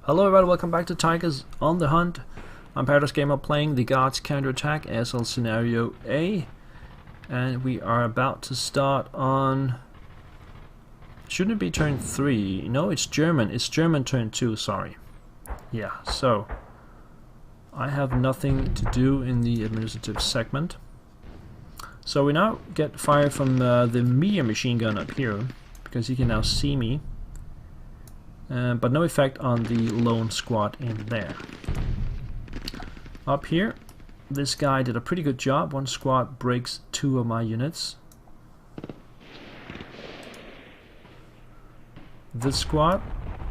Hello everybody, welcome back to Tigers on the Hunt. I'm Paradise Gamer playing the Guards Counterattack ASL Scenario A. And we are about to start on... Shouldn't it be turn 3? No, it's German. It's German turn 2, sorry. Yeah, so... I have nothing to do in the administrative segment. So we now get fire from the medium machine gun up here, because he can now see me. But no effect on the lone squad in there. Up here, this guy did a pretty good job. One squad breaks 2 of my units. This squad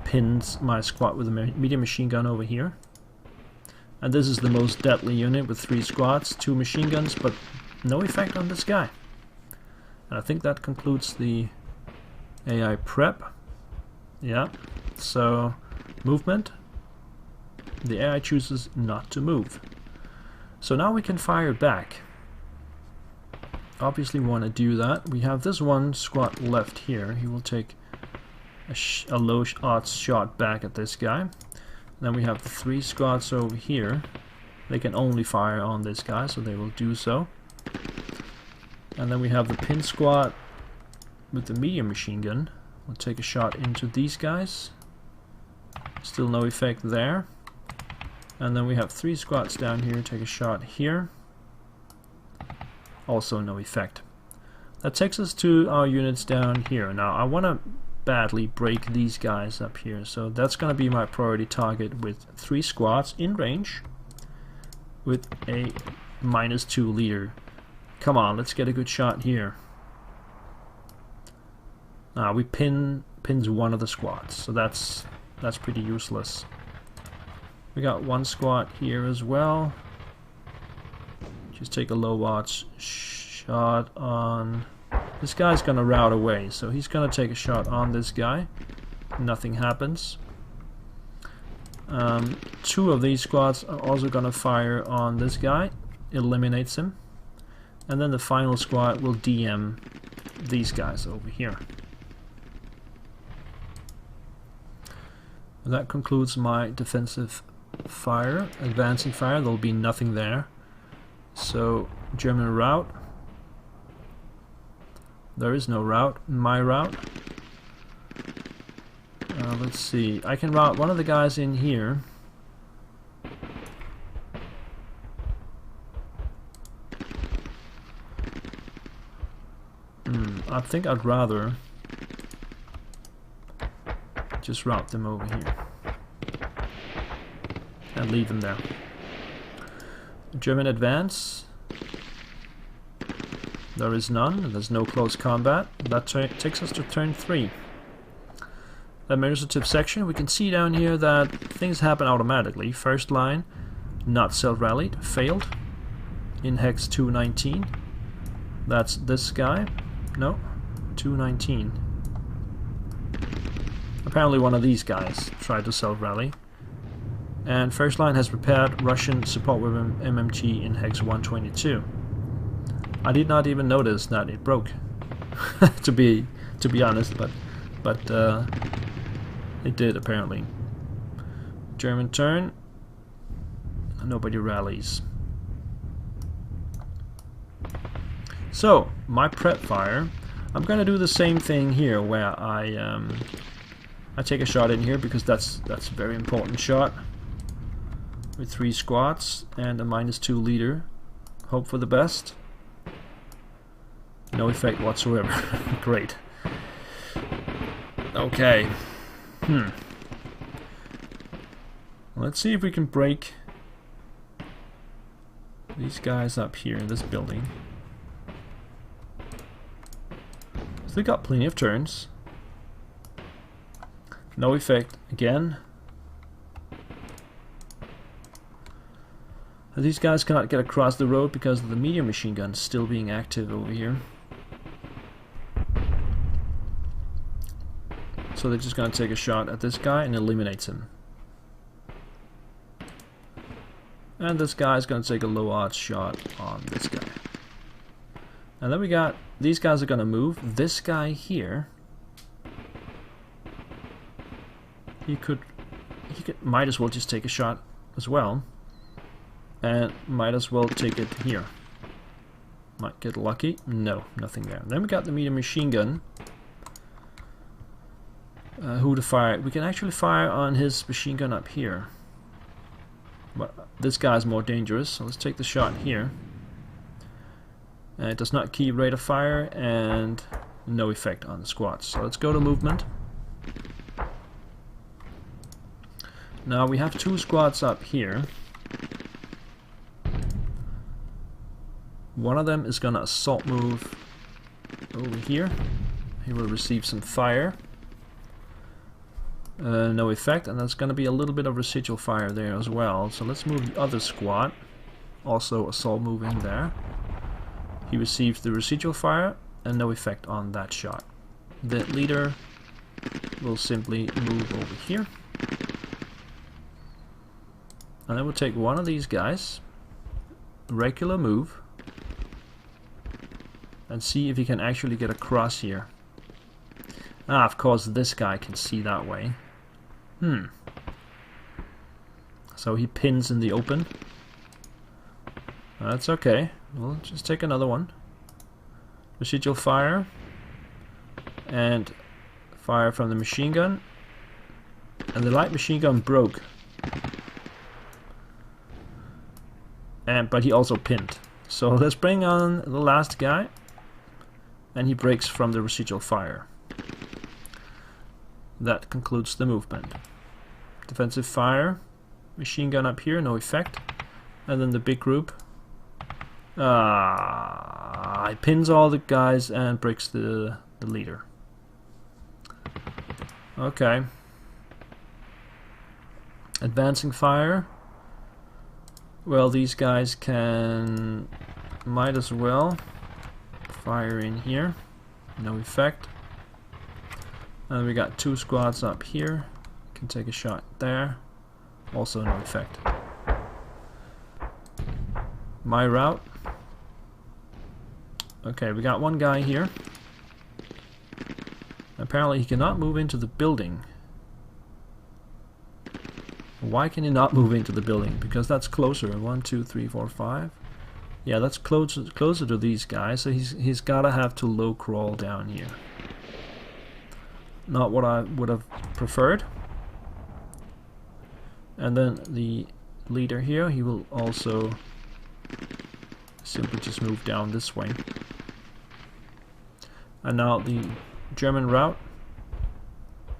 pins my squad with a medium machine gun over here. And this is the most deadly unit with 3 squads, 2 machine guns, but no effect on this guy. And I think that concludes the AI prep. Yeah, so movement. The AI chooses not to move. So now we can fire back. Obviously we want to do that. We have this one squad left here. He will take a low odds shot back at this guy. Then we have the 3 squads over here. They can only fire on this guy, so they will do so. And then we have the pin squad with the medium machine gun. We'll take a shot into these guys. Still no effect there. And then we have 3 squads down here. Take a shot here. Also no effect. That takes us to our units down here. Now I want to badly break these guys up here. So that's going to be my priority target with 3 squads in range. With a -2 leader. Come on, let's get a good shot here. We pins one of the squads, so that's pretty useless. We got 1 squad here as well. Just take a low odds shot on... This guy's gonna route away, so he's gonna take a shot on this guy. Nothing happens. 2 of these squads are also gonna fire on this guy. Eliminates him. And then the final squad will DM these guys over here. That concludes my defensive fire. Advancing fire, there'll be nothing there. So, German route. There is no route. My route. Let's see. I can route one of the guys in here. I think I'd rather just route them over here and leave them there. German advance. There is none. There's no close combat. That takes us to turn 3. Administrative section. We can see down here that things happen automatically. First line, not self-rallied, failed. In hex 219. That's this guy. No, 219. Apparently one of these guys tried to self-rally. And first line has prepared Russian support with MMG in hex 122. I did not even notice that it broke. to be honest, but it did apparently. German turn. Nobody rallies. So my prep fire. I'm gonna do the same thing here, where I take a shot in here because that's a very important shot. With 3 squads and a -2 leader. Hope for the best. No effect whatsoever. Great. Okay. Let's see if we can break these guys up here in this building. So they got plenty of turns. No effect again. These guys cannot get across the road because of the medium machine gun still being active over here. So they're just gonna take a shot at this guy and eliminates him. And this guy's gonna take a low odds shot on this guy. And then we got, these guys are gonna move. This guy here, he could might as well just take a shot as well. And might as well take it here. Might get lucky. No, nothing there. Then we got the medium machine gun. Who to fire? We can actually fire on his machine gun up here. But this guy's more dangerous, so let's take the shot here. It does not keep rate of fire and no effect on the squads. So let's go to movement. Now we have 2 squads up here. One of them is gonna assault move over here. He will receive some fire. No effect, and there's gonna be a little bit of residual fire there as well. So let's move the other squad. Also assault move in there. He receives the residual fire and no effect on that shot. The leader will simply move over here. And then we'll take one of these guys, regular move, and see if he can actually get across here. Ah, of course this guy can see that way. So he pins in the open. That's okay. We'll just take another one. Residual fire. And fire from the machine gun. And the light machine gun broke. But he also pinned. So let's bring on the last guy. And he breaks from the residual fire. That concludes the movement. Defensive fire. Machine gun up here, no effect. And then the big group. He pins all the guys and breaks the leader. Okay. Advancing fire. Well, these guys can... might as well fire in here. No effect. And we got 2 squads up here. Can take a shot there. Also no effect. My route. Okay, we got one guy here. Apparently he cannot move into the building. Why can he not move into the building? Because that's closer. 1, 2, 3, 4, 5. Yeah, that's closer to these guys, so he's gotta have to low crawl down here. Not what I would have preferred. And then the leader here, he will also simply just move down this way. And now the German route.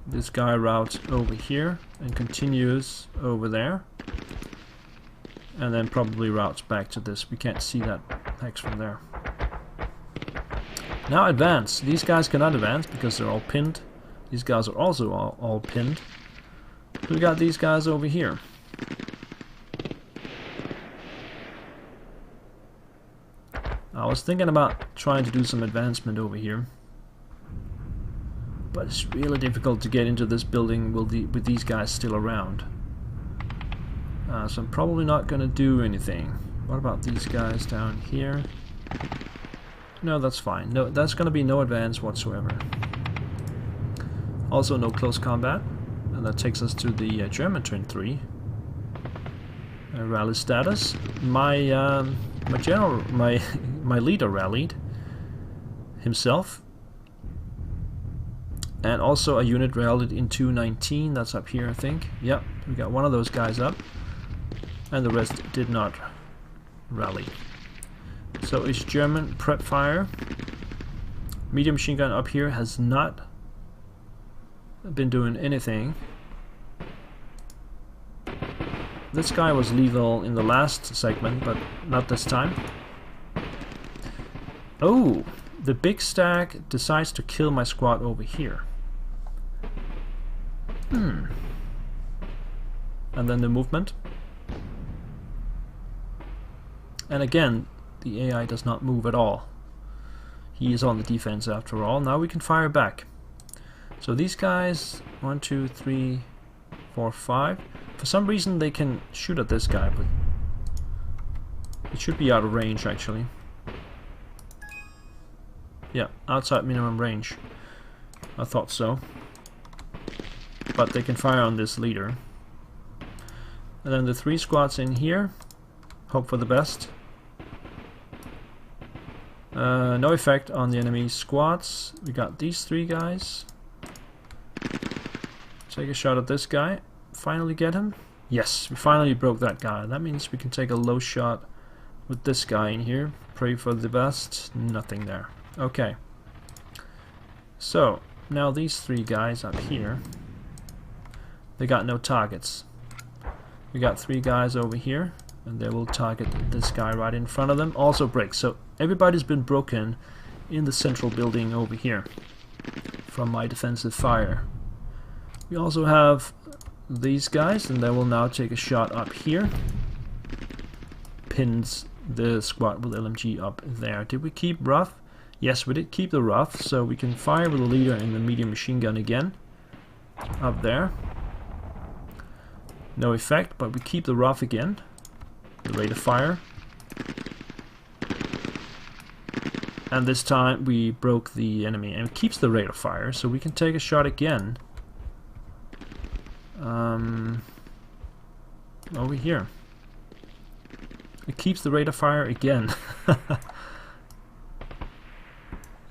This guy routes over here and continues over there. And then probably routes back to this. We can't see that hex from there. Now advance. These guys cannot advance because they're all pinned. These guys are also all pinned. We got these guys over here. I was thinking about trying to do some advancement over here. But it's really difficult to get into this building with these guys still around. So I'm probably not going to do anything. What about these guys down here? No, that's fine. No, that's going to be no advance whatsoever. Also no close combat. And that takes us to the German Turn 3. Rally status. My leader rallied himself. And also a unit rallied in 219. That's up here, I think. Yep, we got one of those guys up. And the rest did not rally. So it's German prep fire. Medium machine gun up here has not been doing anything. This guy was lethal in the last segment, but not this time. Oh, the big stack decides to kill my squad over here. And then the movement. And again, the AI does not move at all. He is on the defense after all. Now we can fire back. So these guys, 1, 2, 3, 4, 5. For some reason they can shoot at this guy, but it should be out of range actually. Yeah, outside minimum range. I thought so. But they can fire on this leader. And then the 3 squads in here. Hope for the best. No effect on the enemy squads. We got these 3 guys. Take a shot at this guy. Finally get him. Yes, we finally broke that guy. That means we can take a low shot with this guy in here. Pray for the best. Nothing there. Okay. So, now these 3 guys up here. They got no targets. We got 3 guys over here. And they will target this guy right in front of them. Also break. So everybody's been broken in the central building over here from my defensive fire. We also have these guys, and they will now take a shot up here. Pins the squad with LMG up there. Did we keep rough? Yes, we did keep the rough, so we can fire with the leader and the medium machine gun again. Up there. No effect, but we keep the rough again. The rate of fire. And this time we broke the enemy, and it keeps the rate of fire, so we can take a shot again. Over here. It keeps the rate of fire again.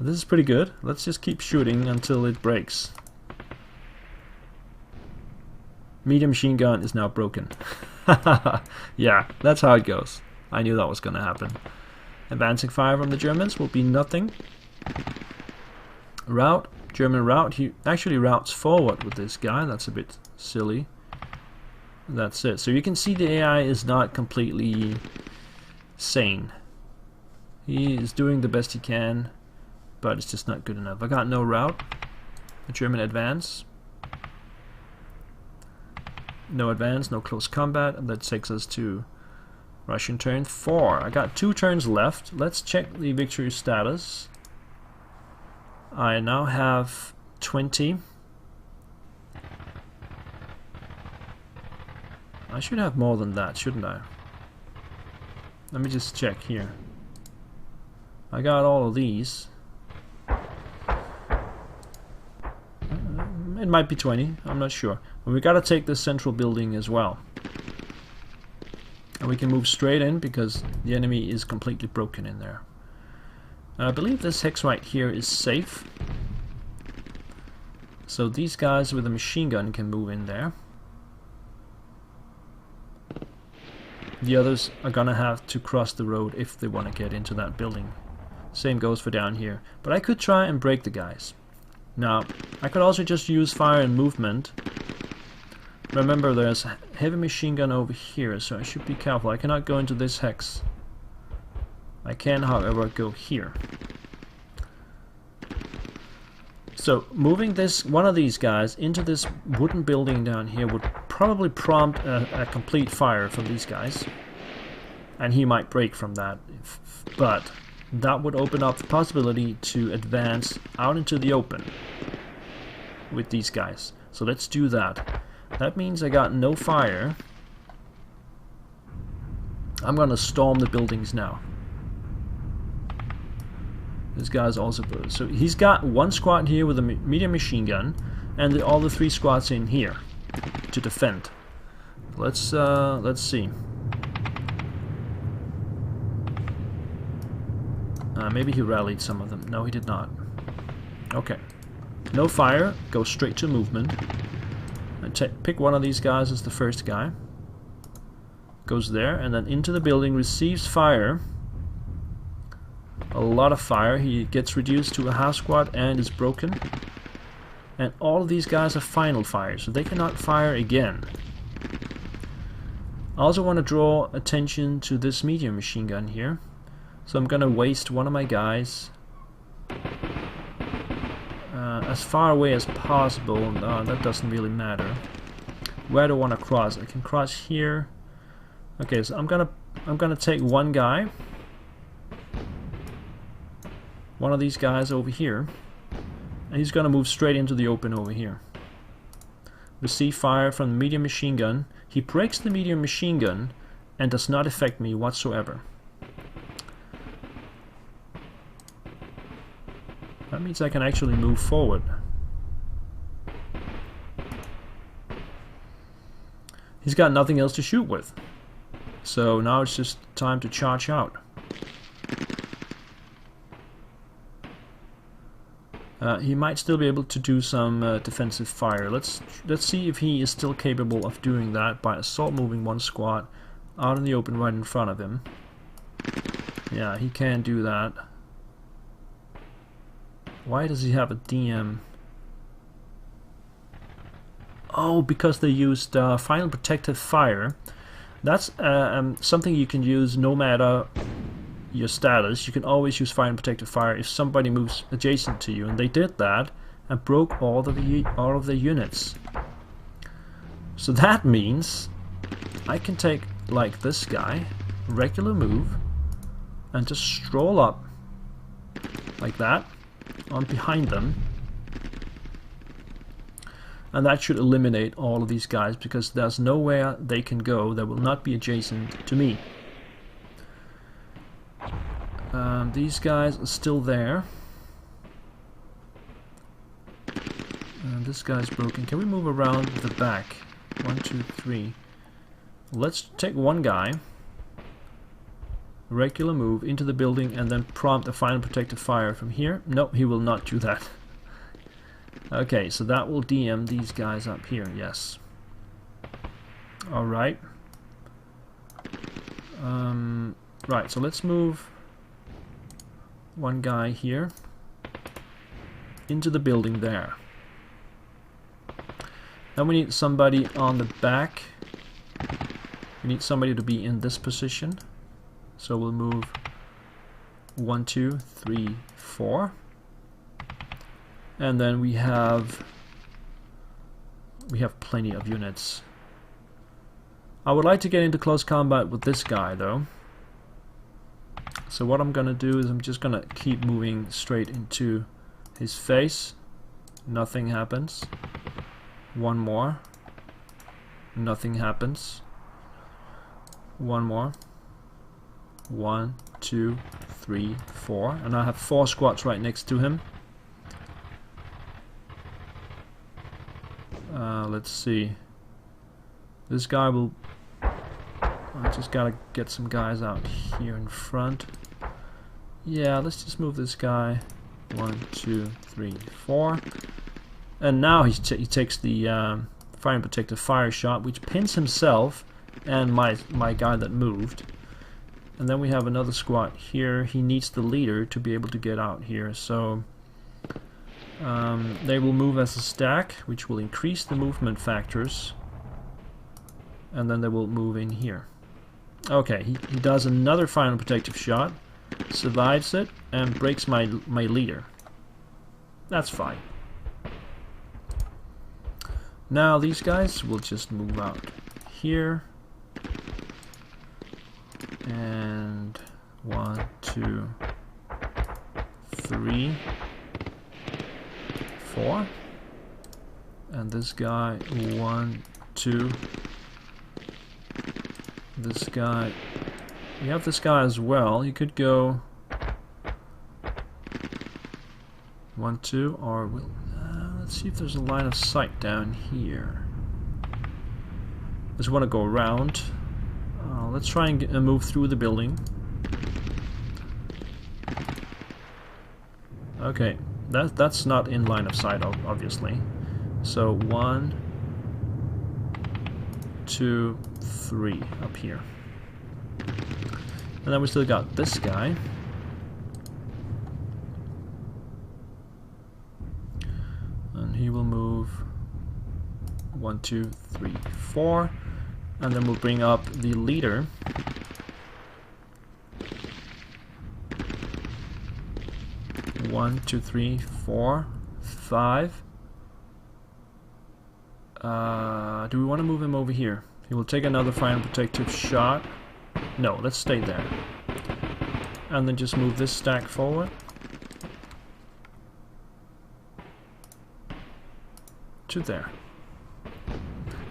This is pretty good. Let's just keep shooting until it breaks. Medium machine gun is now broken. Yeah, that's how it goes. I knew that was gonna happen. Advancing fire from the Germans will be nothing. Route, German route. He actually routes forward with this guy. That's a bit silly. That's it. So you can see the AI is not completely sane. He is doing the best he can, but it's just not good enough. I got no route. The German advance. No advance, no close combat, and that takes us to Russian turn 4. I got 2 turns left. Let's check the victory status. I now have 20. I should have more than that, shouldn't I? Let me just check here. I got all of these. It might be 20, I'm not sure. But we gotta take this central building as well. And we can move straight in because the enemy is completely broken in there. I believe this hex right here is safe. So these guys with a machine gun can move in there. The others are gonna have to cross the road if they want to get into that building. Same goes for down here. But I could try and break the guys. Now, I could also just use fire and movement. Remember, there's a heavy machine gun over here, so I should be careful. I cannot go into this hex. I can, however, go here. So, moving this one of these guys into this wooden building down here would probably prompt a complete fire from these guys. And he might break from that, but that would open up the possibility to advance out into the open with these guys. So let's do that. That means I got no fire. I'm gonna storm the buildings now. This guy's also good. So he's got 1 squad here with a medium machine gun, and all the 3 squads in here to defend. Let's see. Maybe he rallied some of them. No, he did not. Okay. No fire. Go straight to movement. And pick one of these guys as the first guy. Goes there, and then into the building, receives fire. A lot of fire. He gets reduced to a half squad and is broken. And all of these guys have final fire, so they cannot fire again. I also want to draw attention to this medium machine gun here. So I'm gonna waste one of my guys as far away as possible. That doesn't really matter. Where do I want to cross? I can cross here. Okay, so I'm gonna take one guy, one of these guys over here, and he's gonna move straight into the open over here. Receive fire from the medium machine gun. He breaks the medium machine gun and does not affect me whatsoever. That means I can actually move forward. He's got nothing else to shoot with. So now it's just time to charge out. He might still be able to do some defensive fire. Let's see if he is still capable of doing that by assault moving one squad out in the open right in front of him. Yeah, he can do that. Why does he have a DM? Oh, because they used final protective fire. That's something you can use no matter your status. You can always use fire and protective fire if somebody moves adjacent to you, and they did that and broke all of the units. So that means I can take like this guy, regular move, and just stroll up like that on behind them, and that should eliminate all of these guys because there's nowhere they can go that will not be adjacent to me. These guys are still there. And this guy's broken. Can we move around the back? 1, 2, 3. Let's take one guy, regular move into the building, and then prompt a final protective fire from here. Nope, he will not do that. Okay, so that will DM these guys up here, yes. Alright. Right, so let's move one guy here into the building there. Then we need somebody on the back. We need somebody to be in this position. So we'll move 1, 2, 3, 4. And then we have plenty of units. I would like to get into close combat with this guy though. So what I'm gonna do is I'm just gonna keep moving straight into his face. Nothing happens. One more. Nothing happens. One more. 1, 2, 3, 4. And I have 4 squads right next to him. Let's see. This guy will... I just gotta get some guys out here in front. Yeah, let's just move this guy. 1, 2, 3, 4. And now he takes the fire and protective fire shot, which pins himself and my guy that moved. And then we have another squad here. He needs the leader to be able to get out here. So they will move as a stack, which will increase the movement factors. And then they will move in here. Okay, he does another final protective shot, survives it, and breaks my leader. That's fine. Now these guys will just move out here. And 1, 2, 3, 4. And this guy, 1, 2. This guy, we have this guy as well. You could go 1, 2, or we'll, let's see if there's a line of sight down here. Just want to go around. Let's try and move through the building. Okay, that's not in line of sight, obviously. So 1, 2, 3 up here. And then we still got this guy. And he will move 1, 2, 3, 4. And then we'll bring up the leader. One, 2, 3, 4, 5. Do we want to move him over here? He will take another fire and protective shot. No, let's stay there. And then just move this stack forward. To there.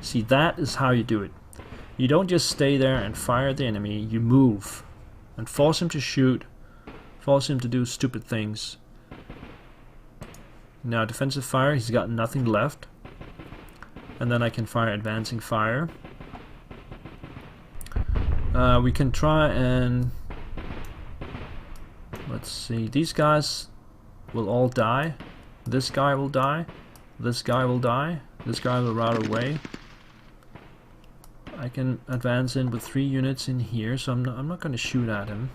See, that is how you do it. You don't just stay there and fire at the enemy, you move and force him to shoot, force him to do stupid things. Now defensive fire, he's got nothing left. And then I can fire advancing fire. We can try and... let's see, these guys will all die. This guy will die. This guy will die. This guy will rout away. I can advance in with 3 units in here, so I'm not going to shoot at him.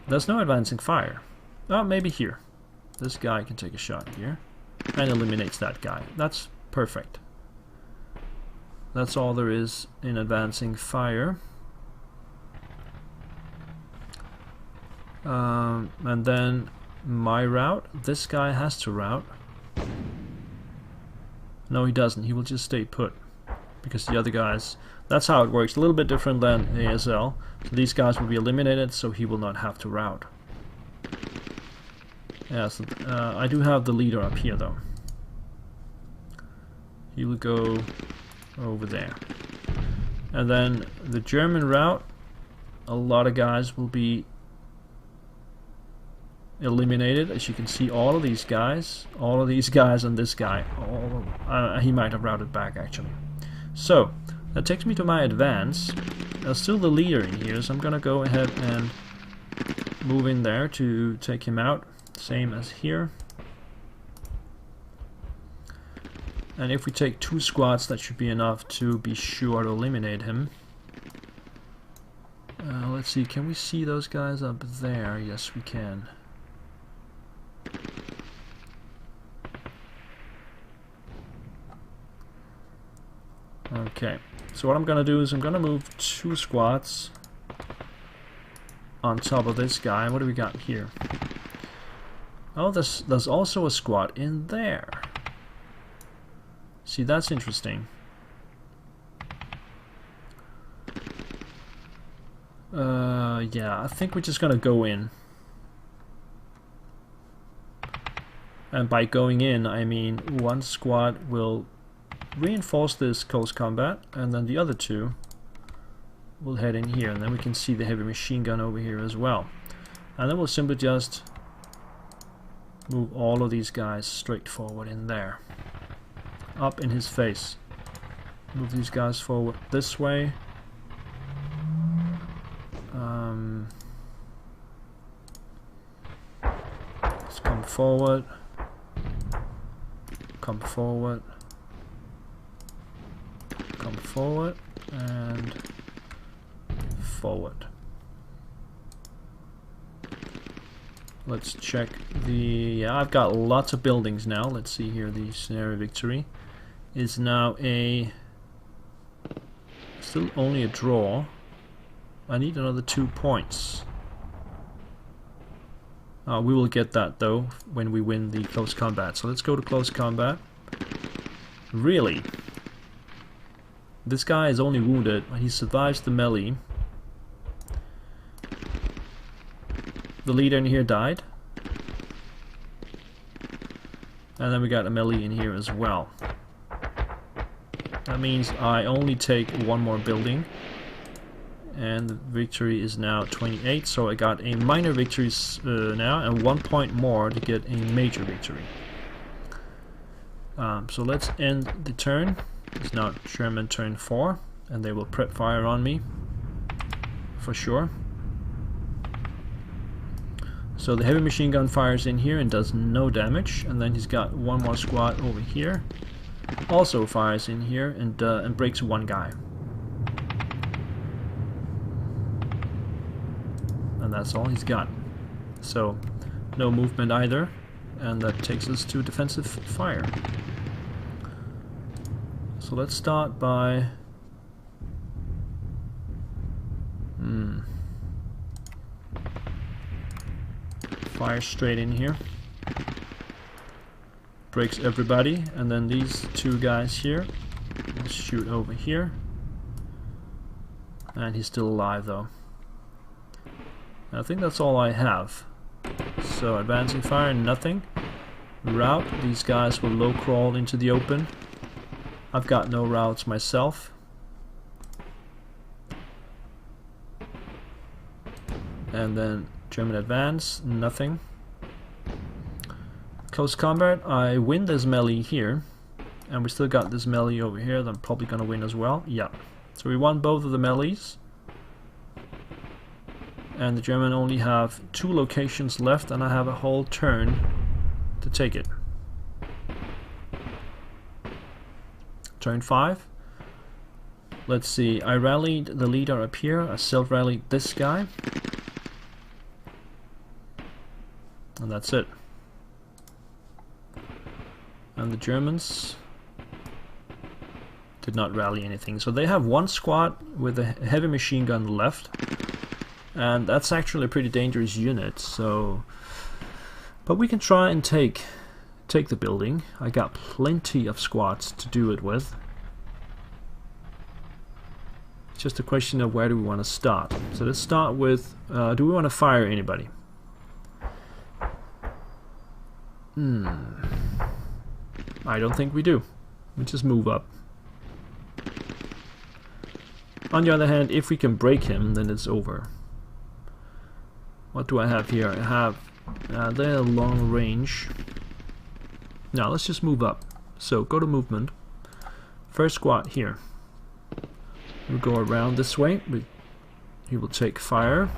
There's no advancing fire. Oh, maybe here. This guy can take a shot here and eliminates that guy. That's perfect. That's all there is in advancing fire. And then my route. This guy has to route. No, he doesn't. He will just stay put. Because the other guys... that's how it works. A little bit different than ASL. So these guys will be eliminated, so he will not have to route. Yeah, so, I do have the leader up here, though. He will go over there. And then the German route, a lot of guys will be eliminated. As you can see, all of these guys, and this guy, he might have routed back actually. So that takes me to my advance. There's still the leader in here, so I'm gonna go ahead and move in there to take him out, same as here. And if we take 2 squads, that should be enough to be sure to eliminate him. Let's see, can we see those guys up there? Yes, we can. Okay, so what I'm gonna do is I'm gonna move 2 squads on top of this guy. What do we got here? Oh, there's also a squad in there. See, that's interesting. Yeah, I think we're just gonna go in. And by going in, I mean 1 squad will reinforce this close combat, and then the other 2 will head in here, and then we can see the heavy machine gun over here as well. And then we'll simply just move all of these guys straight forward in there. Up in his face. Move these guys forward this way. Let's come forward. Come forward. Come forward. And forward. Let's check the... yeah, I've got lots of buildings now. Let's see here. The scenario victory is now a... still only a draw. I need another 2 points. We will get that though when we win the close combat. So let's go to close combat. Really? This guy is only wounded. He survives the melee. The leader in here died. And then we got a melee in here as well. That means I only take 1 more building. And the victory is now 28, so I got a minor victory now, and 1 point more to get a major victory. So let's end the turn. It's now German turn 4, and they will prep fire on me, for sure. So the heavy machine gun fires in here and does no damage, and then he's got 1 more squad over here. Also fires in here and breaks 1 guy. And that's all he's got. So no movement either, and that takes us to defensive fire. So let's start by fire straight in here. Breaks everybody, and then these 2 guys here will shoot over here. And he's still alive though. I think that's all I have. So advancing fire, nothing. Route, these guys will low crawl into the open. I've got no routes myself. And then German advance, nothing. Close combat, I win this melee here. And we still got this melee over here that I'm probably gonna win as well. Yeah. So we won both of the melees. And the German only have 2 locations left, and I have a whole turn to take it. Turn 5. Let's see, I rallied the leader up here, I self-rallied this guy. And that's it. And the Germans did not rally anything. So they have 1 squad with a heavy machine gun left. And that's actually a pretty dangerous unit, so... But we can try and take the building. I got plenty of squads to do it with. It's just a question of where do we want to start. So let's start with, do we want to fire anybody? I don't think we do. We just move up. On the other hand, if we can break him, then it's over. What do I have here? I have they're long range. Now let's just move up. So go to movement. First squad here. We'll go around this way. He will take fire.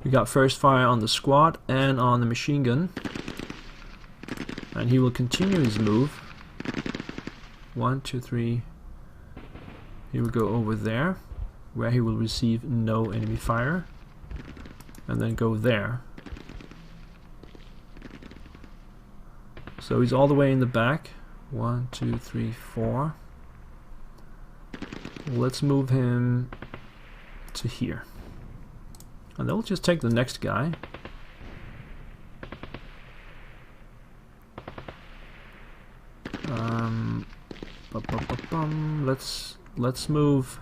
We got first fire on the squad and on the machine gun. And he will continue his move. 1, 2, 3. He will go over there, where he will receive no enemy fire. And then go there. So he's all the way in the back. 1, 2, 3, 4. Let's move him to here. And then we'll just take the next guy. Let's move.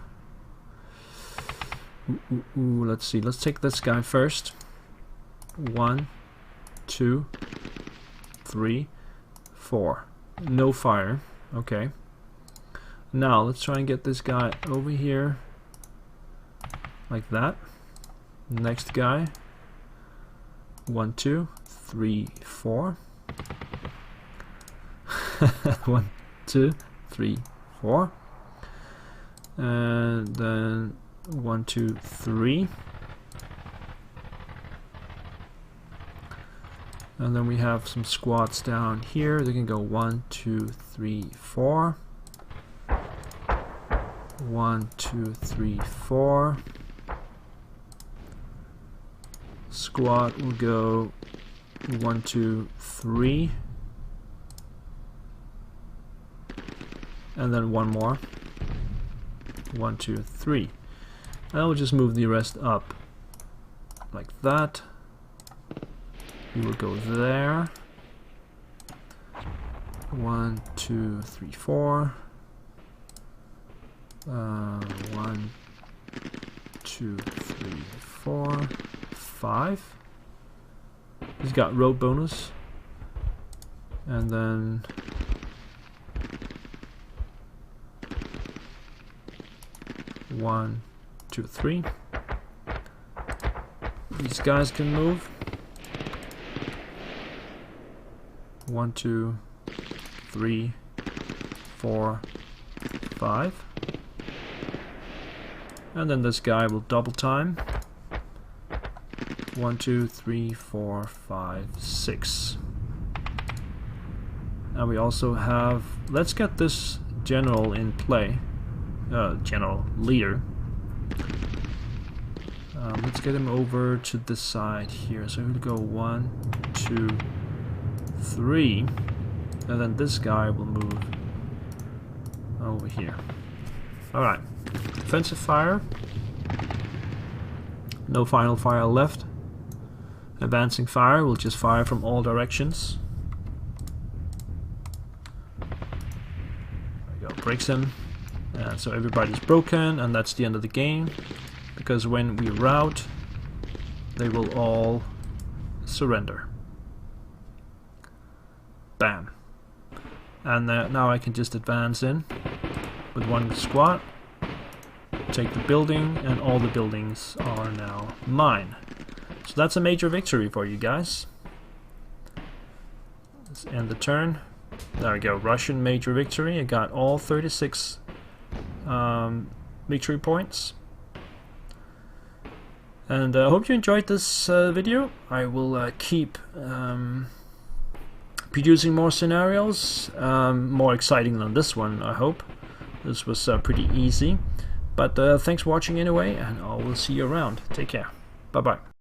Let's see. Let's take this guy first. 1, 2, 3, 4. No fire. Okay. Now let's try and get this guy over here, like that. Next guy. 1, 2, 3, 4. 1, 2, 3, 4. And then 1, 2, 3. And then we have some squads down here. They can go 1, 2, 3, 4. 1, 2, 3, 4. Squad will go 1, 2, 3. And then one more. 1, 2, 3. And we'll just move the rest up like that. We will go there. 1, 2, 3, 4. 1, 2, 3, 4, 5. He's got road bonus. And then one, 2, 3. These guys can move. 1, 2, 3, 4, 5. And then this guy will double time. 1, 2, 3, 4, 5, 6. And we also have, let's get this general in play. General leader. Let's get him over to this side here. So we'll go 1, 2, 3, and then this guy will move over here. Alright, offensive fire. No final fire left. Advancing fire, we'll just fire from all directions. There we go, breaks him. So everybody's broken, and that's the end of the game. Because when we rout, they will all surrender. Bam. And now I can just advance in with one squad, take the building, and all the buildings are now mine. So that's a major victory for you guys. Let's end the turn. There we go, Russian major victory. I got all 36 victory points. And I hope you enjoyed this video. I will keep producing more scenarios, more exciting than this one, I hope. This was pretty easy. But thanks for watching anyway, and I will see you around. Take care. Bye-bye.